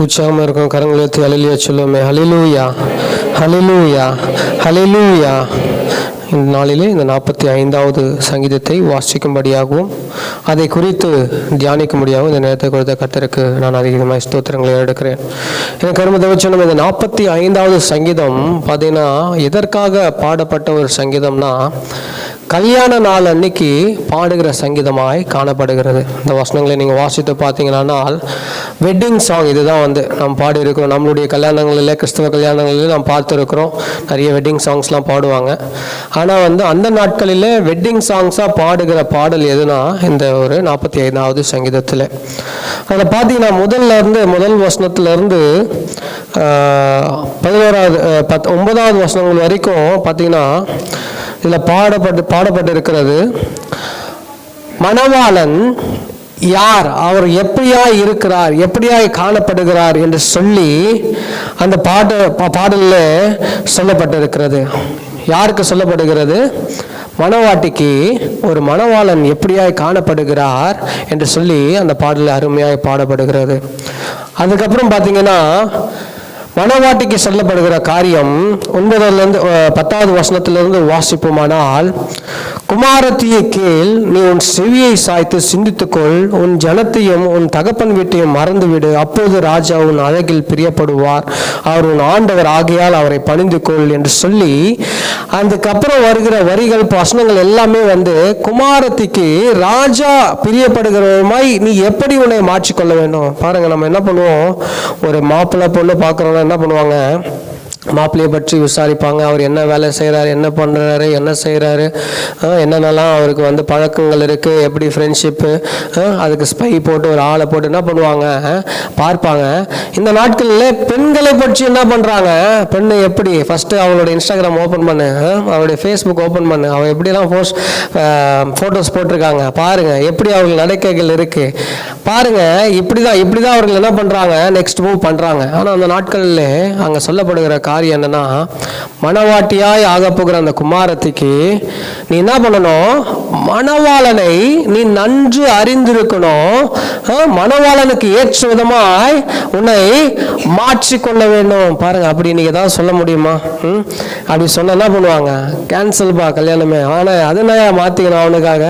உற்சாகமாக இருக்கும். கரங்களை எடுத்து ஹல்லேலூயா சொல்லுவோமே. ஹல்லேலூயா, ஹல்லேலூயா, ஹல்லேலூயா. இந்த நாளிலே இந்த 45வது சங்கீதத்தை வாசிக்கும்படியாகவும் அதை குறித்து தியானிக்கும்படியாகவும் இந்த நேரத்தை கொடுத்த கர்த்தருக்கு நான் அதிகமாக ஸ்தோத்திரங்களை எடுக்கிறேன். எனக்கு அருமை தேவச்சனம், இந்த 45வது சங்கீதம் பார்த்தீங்கன்னா எதற்காக பாடப்பட்ட ஒரு சங்கீதம்னா, கல்யாண நாள் அன்னைக்கு பாடுகிற சங்கீதமாய் காணப்படுகிறது. இந்த வசனங்களை நீங்கள் வாசித்து பார்த்தீங்கன்னா வெட்டிங் சாங் இதுதான் நாம் பாடி இருக்கிறோம். நம்மளுடைய கல்யாணங்களில், கிறிஸ்தவ கல்யாணங்களில் நாம் பார்த்துருக்கிறோம். நிறைய வெட்டிங் சாங்ஸ்லாம் பாடுவாங்க. ஆனால் அந்த நாட்களில் வெட்டிங் சாங்ஸாக பாடுகிற பாடல் எதுனா இந்த ஒரு 45வது சங்கீதத்தில். அதில் பார்த்தீங்கன்னா முதல் வசனத்திலேருந்து 9வது வசனங்கள் வரைக்கும் பார்த்தீங்கன்னா இதில் பாடப்பட்டு இருக்கிறது. மணவாளன் யார், அவர் எப்படியாய் இருக்கிறார், எப்படியாய் காணப்படுகிறார் என்று சொல்லி அந்த பாடலில் சொல்லப்பட்டிருக்கிறது. யாருக்கு சொல்லப்படுகிறது? மணவாட்டிக்கு ஒரு மணவாளன் எப்படியாய் காணப்படுகிறார் என்று சொல்லி அந்த பாடலில் அருமையாய் பாடப்படுகிறது. அதுக்கப்புறம் பார்த்தீங்கன்னா மணவாட்டிக்கு சொல்லப்படுகிற காரியம் 9லேருந்து 10வது வசனத்திலிருந்து வாசிப்போமானால், குமாரத்தியை கேள், நீ உன் செவியை சாய்த்து சிந்தித்துக்கொள், உன் ஜனத்தையும் உன் தகப்பன் வீட்டையும் மறந்துவிடு, அப்போது ராஜா உன் அழகில் பிரியப்படுவார், அவர் உன் ஆண்டவர் ஆகையால் அவரை பணிந்து கொள் என்று சொல்லி அதுக்கப்புறம் வருகிற வரிகள், வசனங்கள் எல்லாமே குமாரத்திக்கு ராஜா பிரியப்படுகிறவருமாய் நீ எப்படி உன்னை மாற்றிக்கொள்ள வேண்டும். பாருங்க, நம்ம என்ன பண்ணுவோம், ஒரு மாப்பிள்ளை பொண்ணு பார்க்குறோன்னா என்ன பண்ணுவாங்க, மாப்பிள்ளையை பற்றி விசாரிப்பாங்க. அவர் என்ன வேலை செய்கிறாரு, என்ன பண்ணுறாரு, என்ன செய்கிறாரு, என்னென்னலாம் அவருக்கு பழக்கங்கள் இருக்குது, எப்படி ஃப்ரெண்ட்ஷிப்பு, அதுக்கு ஸ்பை போட்டு ஒரு ஆளை போட்டு என்ன பண்ணுவாங்க, பார்ப்பாங்க. இந்த நாட்களில் பெண்களை பற்றி என்ன பண்ணுறாங்க, பெண்ணு எப்படி ஃபஸ்ட்டு அவளோட இன்ஸ்டாகிராம் ஓப்பன் பண்ணு, அவளுடைய ஃபேஸ்புக் ஓப்பன் பண்ணு, அவள் எப்படிலாம் ஃபோட்டோஸ் போட்டிருக்காங்க பாருங்கள், எப்படி அவர்கள் நடக்கைகள் இருக்குது பாருங்கள். இப்படி தான் அவர்கள் என்ன பண்ணுறாங்க, நெக்ஸ்ட் மூவ் பண்ணுறாங்க. ஆனால் அந்த நாட்களில் அங்கே சொல்லப்படுகிற காரியம் என்னன்னா, மணவாட்டியாய் ஆக போகிற அந்த குமாரத்திக்கு நீ என்ன பண்ணணும், மணவாளனை நீ நன்கு அறிந்திருக்கணும். மணவாளனுக்கு ஏற்ற விதமாய் உன்னை மாற்றிக்கொள்ள வேண்டும். பாருங்க, அப்படி நீங்க ஏதாவது சொல்ல முடியுமா? அப்படி சொன்ன என்ன பண்ணுவாங்க, கேன்சல்பா கல்யாணமே, அவனை அது நான் மாத்திக்கணும், அவனுக்காக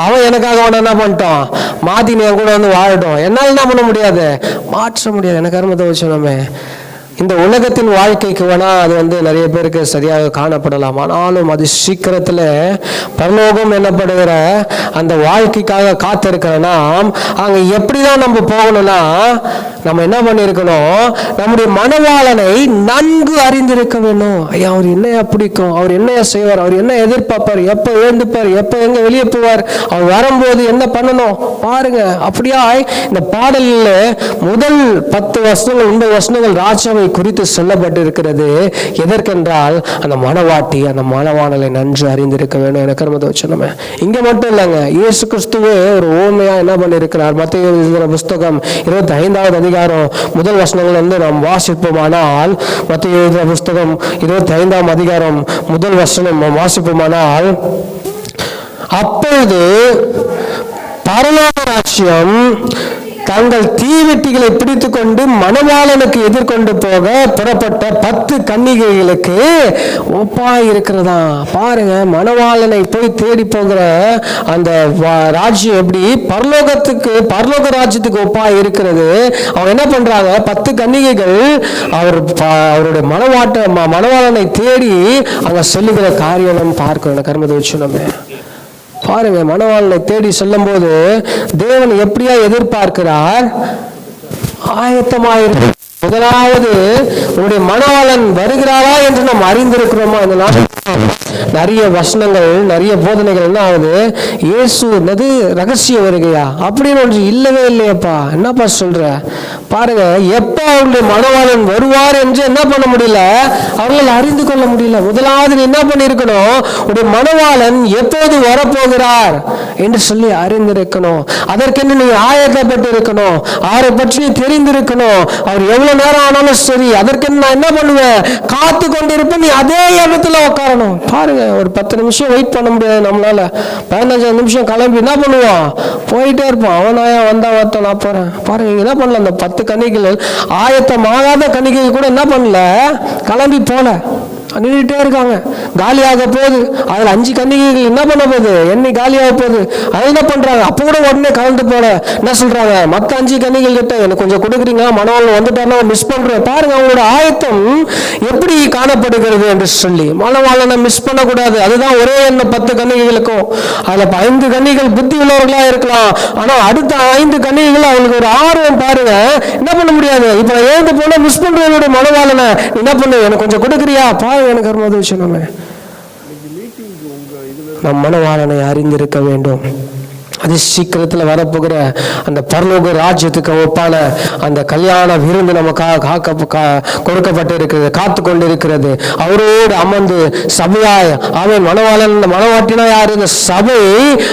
அவன் எனக்காக அவனை என்ன பண்ணிட்டான், மாத்தி நீ கூட வாழட்டும், என்னால் என்ன பண்ண முடியாது, மாற்ற முடியாது. எனக்கு அருமத்தை வச்சோமே. இந்த உலகத்தின் வாழ்க்கைக்கு வேணா அது நிறைய பேருக்கு சரியாக காணப்படலாம். ஆனாலும் அது சீக்கிரத்தில் பரலோகம் என்னப்படுகிற அந்த வாழ்க்கைக்காக காத்திருக்கிறோன்னா, அங்கே எப்படிதான் நம்ம போகணும்னா, நம்ம என்ன பண்ணியிருக்கணும், நம்முடைய மணவாளனை நன்கு அறிந்திருக்க வேண்டும். ஐயா, அவர் என்னையா பிடிக்கும், அவர் என்னையா செய்வார், அவர் என்ன எதிர்பார்ப்பார், எப்போ எழுந்துப்பார், எப்போ எங்கே வெளியே போவார், அவர் வரும்போது என்ன பண்ணணும் பாருங்க. அப்படியா இந்த பாடலில் முதல் 10 வசனங்கள் 9 வசனங்கள் ராஜாவை குறித்து சொல்லப்பட்டிருக்கிறது. எதற்கென்றால் அந்த மணவாட்டி அந்த மணவாளனை நன்கு அறிந்திருக்க வேண்டும். எனக்கு சொன்னோமே, இங்க மட்டும் இல்லைங்க, இயேசு கிறிஸ்துவே ஒரு ஓமையா என்ன பண்ணியிருக்கிறார். மத்தேயு புஸ்தகம் 25வது அதிகாரம் முதல் வசனங்கள் நாம் வாசிப்போமானால், மத்தேயு புஸ்தகம் 25ஆம் அதிகாரம் முதல் வசனம் வாசிப்போமானால், அப்பொழுது பரலோக ராஜ்யம் தங்கள் தீவெட்டிகளை பிடித்து கொண்டு மணவாளனுக்கு எதிர்கொண்டு போக புறப்பட்ட 10 கன்னிகைகளுக்கு ஒப்பாய் இருக்கிறதா. பாருங்க, மணவாளனை போய் தேடி போகிற அந்த ராஜ்யம் எப்படி பரலோக ராஜ்யத்துக்கு ஒப்பாய் இருக்கிறது. அவங்க என்ன பண்றாங்க, 10 கன்னிகைகள் அவருடைய மணவாளனை தேடி அங்க சொல்லுகிற காரியம் பார்க்கணும். கர்மத்தை வச்சு நம்ம பாருங்க, மணவாளனை தேடி சொல்லும் போது தேவன் எப்படியா எதிர்பார்க்கிறார், ஆயத்தமாயிருக்கு. முதலாவது உன்னுடைய மணவாளன் வருகிறாரா என்று நாம் அறிந்திருக்கிறோமா? இந்த நாட்டில் நிறைய வசனங்கள், நிறைய போதனைகள் என்ன ஆகுது, இயேசு என்னது ரகசிய வருகையா அப்படின்னு ஒன்று இல்லவே இல்லையப்பா. என்னப்பா சொல்ற பாருங்க, எப்ப அவருடைய மணவாளன் வருவார் என்று என்ன பண்ண முடியல, அவர்கள் அறிந்து கொள்ள முடியல. முதலாவது நீ என்ன பண்ணிருக்கணும், உடைய மணவாளன் எப்போது வரப்போகிறார் என்று சொல்லி அறிந்திருக்கணும். அதற்கென்று நீ ஆயத்தப்பட்டு இருக்கணும், அவரை பற்றி தெரிந்திருக்கணும், அவர் எவ்வளவு எவ்வளவு நேரம் ஆனாலும் சரி, அதற்கு நான் என்ன பண்ணுவேன், காத்து கொண்டிருப்பேன். நீ அதே இடத்துல உட்காரணும். பாருங்க, ஒரு 10 நிமிஷம் வெயிட் பண்ண முடியாது நம்மளால. 15 நிமிஷம் கிளம்பி என்ன பண்ணுவான், போயிட்டே இருப்பான். அவனாயா வந்தா வரட்டும், நான் போறேன். பாருங்க, இங்க என்ன பண்ணல, அந்த 10 கன்னிகைகள் ஆயத்தமாகாத கன்னிகைகள் கூட என்ன பண்ணல, கிளம்பி போல, நின்றுட்டே இருக்காங்க. காலியாக போகுது. அதில் 5 கன்னிகைகள் என்ன பண்ண போகுது, எண்ணெய் காலியாக போகுது. அதை என்ன பண்றாங்க, அப்போ கூட உடனே கலந்து போல என்ன சொல்றாங்க, மற்ற 5 கன்னிகள் கிட்ட எனக்கு கொஞ்சம் கொடுக்குறீங்க, மணவாளன் வந்துட்டாருன்னா மிஸ் பண்றேன். பாருங்க அவங்களோட ஆயத்தம் எப்படி காணப்படுகிறது என்று சொல்லி. மணவாளனை மிஸ் பண்ணக்கூடாது. அதுதான் ஒரே எண்ணம் 10 கன்னிகைகளுக்கும். அதில் 5 கன்னிகள் புத்தி உள்ளவர்களா இருக்கலாம், ஆனால் அடுத்த 5 கன்னிகைகள் அவங்களுக்கு ஒரு ஆர்வம். பாருங்க, என்ன பண்ண முடியாது, இப்போ எழுந்து போனா மிஸ் பண்றவங்களுடைய மணவாளனை என்ன பண்ணு, எனக்கு கொஞ்சம் கொடுக்குறியா, பாருங்க எனக்கு ஒரு விஷயம். நம் மணவாளனை அறிந்திருக்க வேண்டும். அது சீக்கிரத்தில் வரப்போகிற அந்த பரலோக ராஜ்யத்துக்கு ஒப்பான அந்த கல்யாண விருந்து நமக்காக கொடுக்கப்பட்டு இருக்கிறது, காத்து கொண்டிருக்கிறது. அவரோடு அமர்ந்து சபையாய் அவன் மணவாளன், மணவாட்டினா யாரு, இந்த சபை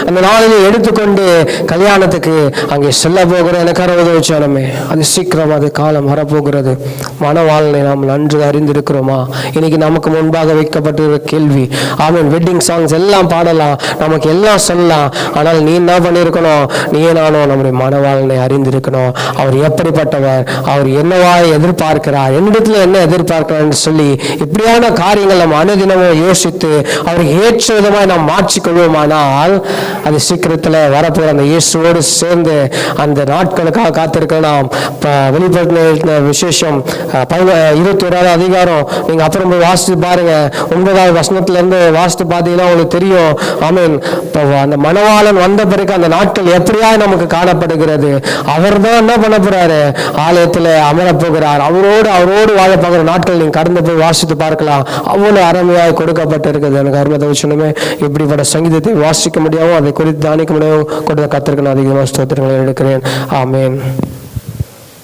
அந்த நாளில் எடுத்துக்கொண்டு கல்யாணத்துக்கு அங்கே செல்ல போகிற எனக்கு உதவிச்சானமே. அது சீக்கிரம், அது காலம் வரப்போகிறது. மணவாளனை நாம் நன்கு அறிந்திருக்கிறோமா? இன்னைக்கு நமக்கு முன்பாக வைக்கப்பட்டிருக்கிற கேள்வி. அவன் வெட்டிங் சாங்ஸ் எல்லாம் பாடலாம், நமக்கு எல்லாம் சொல்லலாம், ஆனால் நீ என்ன பண்ணிருக்கணும், நீயே நானும் நம்முடைய மணவாளனை அறிந்திருக்கணும். அவர் எப்படிப்பட்டவர், அவர் என்னவாய் எதிர்பார்க்கிறார், என்னிடத்துல என்ன எதிர்பார்க்கிறார் என்று சொல்லி இப்படியான காரியங்கள் நம்ம அனுதினமும் யோசித்து அவருக்கு ஏற்ற விதமாய் நாம் மாற்றிக்கொள்வோமானால் அது சீக்கிரத்தில் வரப்போகிற அந்த இயேசுவோடு சேர்ந்து அந்த நாட்களுக்காக காத்திருக்க நாம். வெளிப்படுத்தின விசேஷம் 21வது அதிகாரம் நீங்க அப்புறம் போய் வாசித்து பாருங்க. 9வது வசனத்துல இருந்து வாசித்து பார்த்தீங்கன்னா உங்களுக்கு தெரியும். ஆமீன். அந்த மணவாளன் வந்த பிறகு அந்த நாட்கள் எப்படியா நமக்கு காணப்படுகிறது. அவர் தான் என்ன பண்ண போறாரு, ஆலயத்தில் அமரப் போகிறார். அவரோடு வாழ போகிற நாட்கள் நீங்க கடந்து போய் வாசித்து பார்க்கலாம். அவ்வளவு அருமையாய் கொடுக்கப்பட்டிருக்கிறது. எனக்கு அருமை விஷயமே. இப்படிப்பட்ட சங்கீதத்தை வாசிக்க முடியாமோ, அதை குறித்து தானிக்க முடியாமோ கொடுத்த கத்திற்கு நான் அதிகமாக ஸ்தோத்திரங்களை எடுக்கிறேன். ஆமேன்.